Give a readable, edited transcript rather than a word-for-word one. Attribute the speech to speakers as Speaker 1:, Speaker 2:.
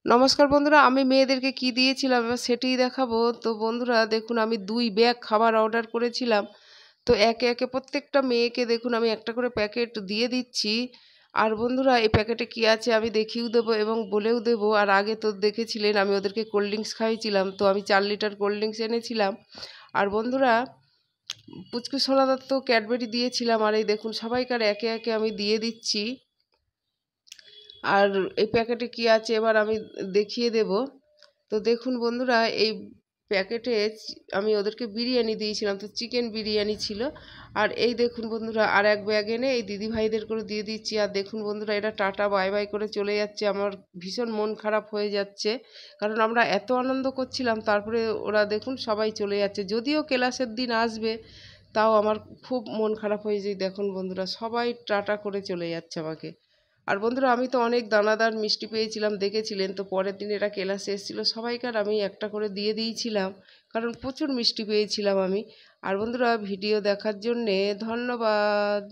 Speaker 1: নমস্কার বন্ধুরা, আমি মেয়েদেরকে কি দিয়েছিলাম এবার সেটিই দেখাবো। তো বন্ধুরা দেখুন, আমি ২ ব্যাগ খাবার অর্ডার করেছিলাম। তো একে, একে প্রত্যেকটা মেয়েকে দেখুন আমি একটা করে প্যাকেট দিয়ে দিচ্ছি। আর বন্ধুরা এই প্যাকেটে কি আছে আমি দেখিয়েও দেবো এবং বলেও দেবো। আর আগে তো দেখেছিলেন আমি ওদেরকে কোল্ড ড্রিঙ্কস খাইয়েছিলাম। তো আমি ৪ লিটার কোল্ড ড্রিঙ্কস এনেছিলাম। আর বন্ধুরা পুচকু সোনাদার তো ক্যাডবেরি দিয়েছিলাম। আর এই দেখুন সবাইকার একে, একে আমি দিয়ে দিচ্ছি। আর এই প্যাকেটে কি আছে এবার আমি দেখিয়ে দেব। তো দেখুন বন্ধুরা, এই প্যাকেটে আমি ওদেরকে বিরিয়ানি দিয়েছিলাম, তো চিকেন বিরিয়ানি ছিল। আর এই দেখুন বন্ধুরা, আর এক ব্যাগ এনে এই দিদি ভাইদের করে দিয়ে দিচ্ছি। আর দেখুন বন্ধুরা, এরা টাটা বাই বাই করে চলে যাচ্ছে। আমার ভীষণ মন খারাপ হয়ে যাচ্ছে, কারণ আমরা এত আনন্দ করছিলাম, তারপরে ওরা দেখুন সবাই চলে যাচ্ছে। যদিও ক্লাসের দিন আসবে, তাও আমার খুব মন খারাপ হয়ে যায়। দেখুন বন্ধুরা, সবাই টাটা করে চলে যাচ্ছে আমাকে। আর বন্ধুরা আমি তো অনেক দানাদার মিষ্টি পেয়েছিলাম, দেখেছিলেন তো। পরের দিন এরা ক্লাসে এসেছিলো, সবাইকার আমি একটা করে দিয়ে দিয়েছিলাম, কারণ প্রচুর মিষ্টি পেয়েছিলাম আমি। আর বন্ধুরা ভিডিও দেখার জন্যে ধন্যবাদ।